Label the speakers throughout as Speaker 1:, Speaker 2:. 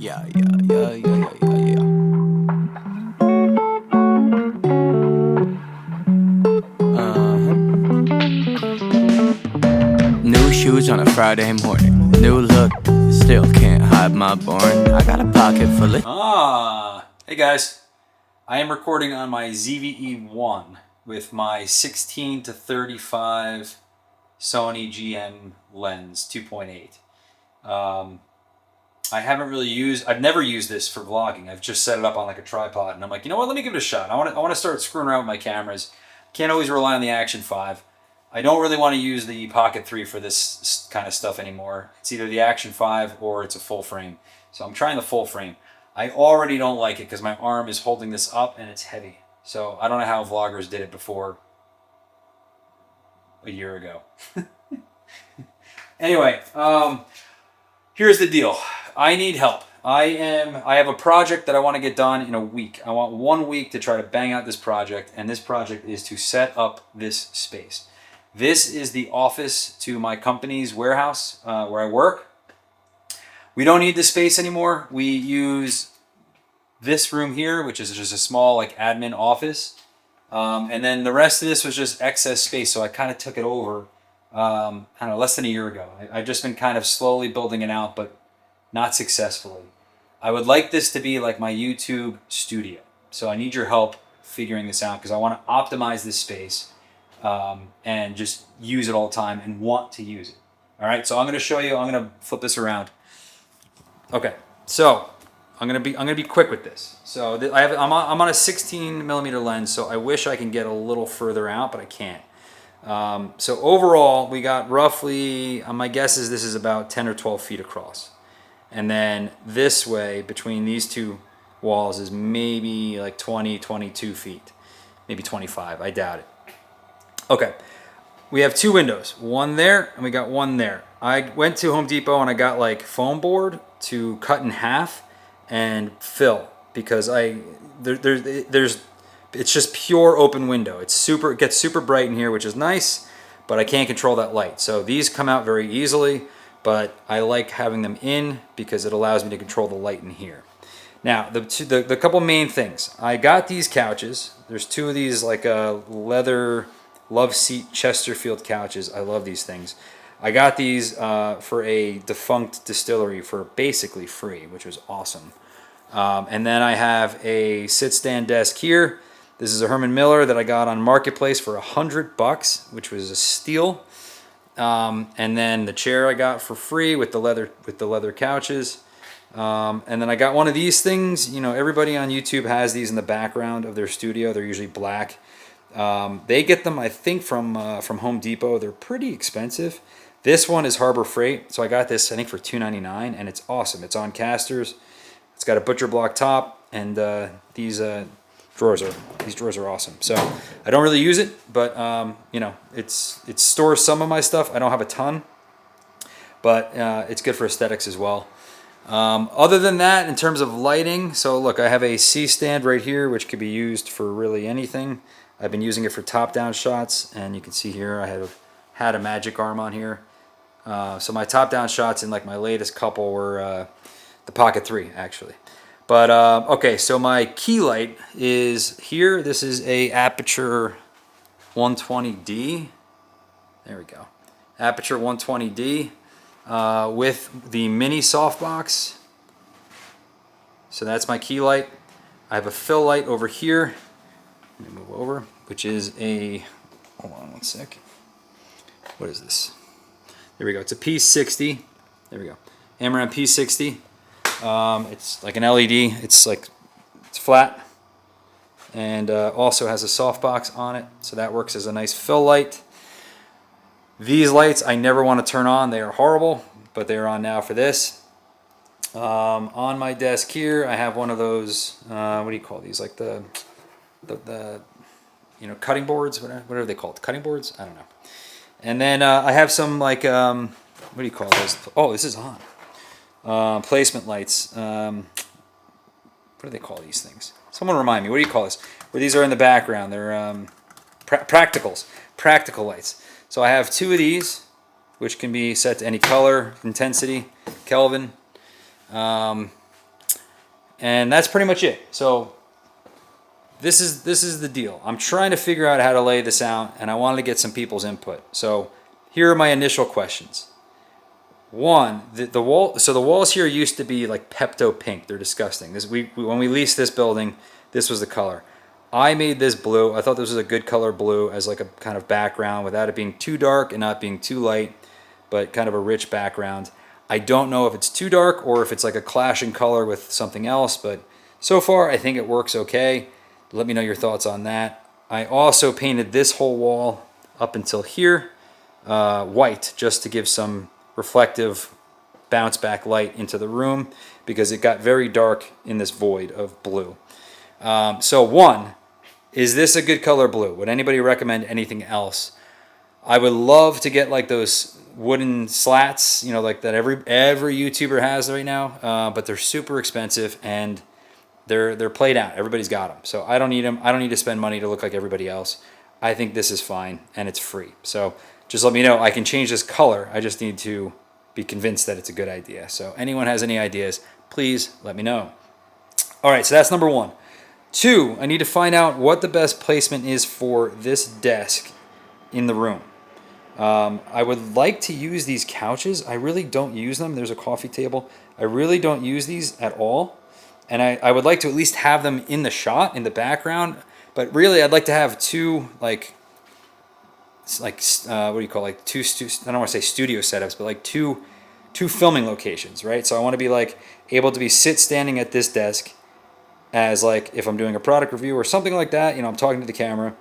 Speaker 1: Yeah. New shoes on a Friday morning. New look, still can't hide my born. I got a pocket full of.
Speaker 2: Hey guys. I am recording on my ZVE1 with my 16 to 35 Sony GM lens 2.8. I've never used this for vlogging. I've just set it up on like a tripod and I'm like, you know what, let me give it a shot. I want to start screwing around with my cameras. Can't always rely on the Action 5. I don't really want to use the Pocket 3 for this kind of stuff anymore. It's either the Action 5 or it's a full frame. So I'm trying the full frame. I already don't like it because my arm is holding this up and it's heavy. So I don't know how vloggers did it before a year ago. Anyway, here's the deal. I need help. I have a project that I want to get done in a week. I want 1 week to try to bang out this project, and this project is to set up this space. This is the office to my company's warehouse where I work. We don't need this space anymore. We use this room here, which is just a small like admin office. And then the rest of this was just excess space, so I kind of took it over, I don't know, less than a year ago. I've just been kind of slowly building it out, but not successfully. I would like this to be like my YouTube studio. So I need your help figuring this out because I want to optimize this space and just use it all the time and want to use it. All right, so I'm going to show you. I'm going to flip this around. Okay, so I'm gonna be quick with this. So I'm on a 16 millimeter lens, so I wish I can get a little further out, but I can't. So overall, we got roughly, my guess is this is about 10 or 12 feet across. And then this way, between these two walls, is maybe like 20, 22 feet. Maybe 25, I doubt it. Okay, we have two windows. One there, and we got one there. I went to Home Depot and I got like foam board to cut in half and fill because it's just pure open window. It gets super bright in here, which is nice, but I can't control that light. So these come out very easily, but I like having them in because it allows me to control the light in here. Now, the couple main things. I got these couches. There's two of these like leather love seat Chesterfield couches. I love these things. I got these for a defunct distillery for basically free, which was awesome. And then I have a sit-stand desk here. This is a Herman Miller that I got on Marketplace for $100, which was a steal. And then the chair I got for free with the leather couches. And then I got one of these things. You know, everybody on YouTube has these in the background of their studio. They're usually black. They get them, I think, from Home Depot. They're pretty expensive. This one is Harbor Freight, so I got this, I think, for $2.99, and it's awesome. It's on casters. It's got a butcher block top, and these drawers are awesome. So I don't really use it, but you know, it stores some of my stuff. I don't have a ton, but it's good for aesthetics as well. Other than that, in terms of lighting, so look, I have a C-stand right here, which could be used for really anything. I've been using it for top-down shots, and you can see here I had a magic arm on here. So my top-down shots in like my latest couple were the Pocket 3, actually. But okay, so my key light is here. This is a Aperture 120D. There we go. Aperture 120D with the mini softbox. So that's my key light. I have a fill light over here. Let me move over, which is a, hold on one sec. What is this? There we go. It's a P60. There we go. Amaran P60. It's like an LED. It's flat, and also has a softbox on it, so that works as a nice fill light. These lights I never want to turn on. They are horrible, but they are on now for this. On my desk here, I have one of those. What do you call these? Like the you know, cutting boards. What are they called? Cutting boards? I don't know. And then I have some like what do you call those? Oh, this is on. Placement lights. What do they call these things? Someone remind me. What do you call this? Where these are in the background. They're practicals. Practical lights. So I have two of these, which can be set to any color, intensity, Kelvin. And that's pretty much it. So this is the deal. I'm trying to figure out how to lay this out, and I wanted to get some people's input. So here are my initial questions. One, the wall. So the walls here used to be like Pepto pink. They're disgusting. When we leased this building, this was the color. I made this blue. I thought this was a good color blue as like a kind of background without it being too dark and not being too light, but kind of a rich background. I don't know if it's too dark or if it's like a clashing color with something else, but so far I think it works okay. Let me know your thoughts on that. I also painted this whole wall up until here white, just to give some reflective bounce back light into the room, because it got very dark in this void of blue. So one, is this a good color blue? Would anybody recommend anything else? I would love to get like those wooden slats, you know, like that every YouTuber has right now, but they're super expensive and they're played out. Everybody's got them, so I don't need them. I don't need to spend money to look like everybody else. I think this is fine and it's free. So just let me know. I can change this color. I just need to be convinced that it's a good idea. So anyone has any ideas, please let me know. All right, so that's number one. Two, I need to find out what the best placement is for this desk in the room. I would like to use these couches. I really don't use them. There's a coffee table. I really don't use these at all. And I would like to at least have them in the shot, in the background. But really, I'd like to have two, what do you call, like two, I don't want to say studio setups, but like two filming locations, right? So I want to be like able to be standing at this desk as like if I'm doing a product review or something like that, you know, I'm talking to the camera.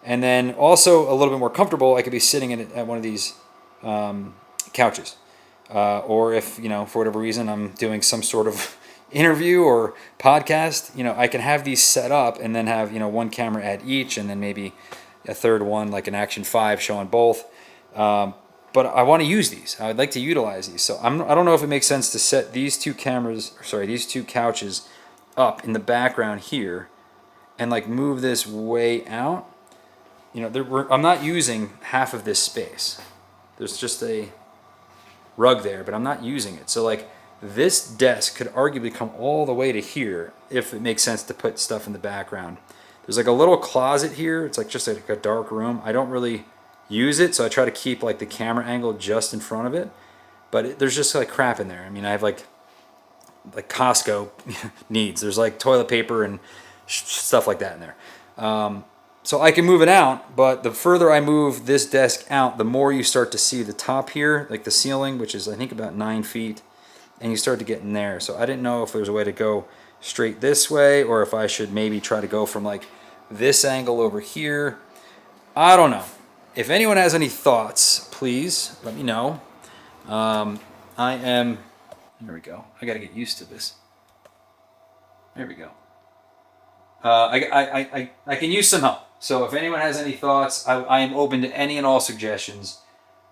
Speaker 2: And then also a little bit more comfortable, I could be sitting at one of these couches. Or if, you know, for whatever reason, I'm doing some sort of interview or podcast, you know, I can have these set up and then have, you know, one camera at each and then maybe a third one, like an Action 5 showing both. But I want to use these. I would like to utilize these. So I don't know if it makes sense to set these two couches up in the background here and like move this way out. You know, I'm not using half of this space. There's just a rug there, but I'm not using it. So like this desk could arguably come all the way to here if it makes sense to put stuff in the background. There's like a little closet here. It's like just like a dark room. I don't really use it, so I try to keep like the camera angle just in front of it. But there's just like crap in there. I mean, I have like Costco needs. There's like toilet paper and stuff like that in there. So I can move it out, but the further I move this desk out, the more you start to see the top here, like the ceiling, which is I think about 9 feet, and you start to get in there. So I didn't know if there's a way to go straight this way or if I should maybe try to go from like this angle over here. I don't know. If anyone has any thoughts, please let me know. There we go. I got to get used to this. There we go. I can use some help. So if anyone has any thoughts, I am open to any and all suggestions.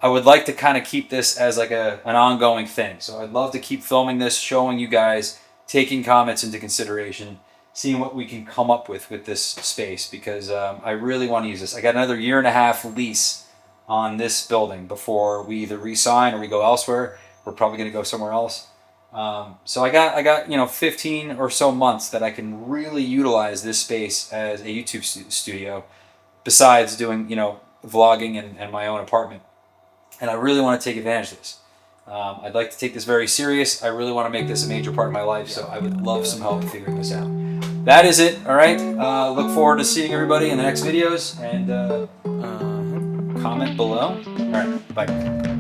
Speaker 2: I would like to kind of keep this as like an ongoing thing. So I'd love to keep filming this, showing you guys, taking comments into consideration, seeing what we can come up with this space, because I really want to use this. I got another 1.5 year lease on this building before we either re-sign or we go elsewhere. We're probably going to go somewhere else. So I got 15 or so months that I can really utilize this space as a YouTube studio, besides doing, vlogging and my own apartment. And I really want to take advantage of this. I'd like to take this very serious. I really want to make this a major part of my life, so I would love some help figuring this out. That is it, all right? Look forward to seeing everybody in the next videos, and comment below. All right, bye.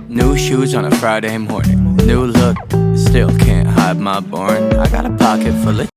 Speaker 1: New shoes on a Friday morning. New look, still can't hide my boring. I got a pocket full of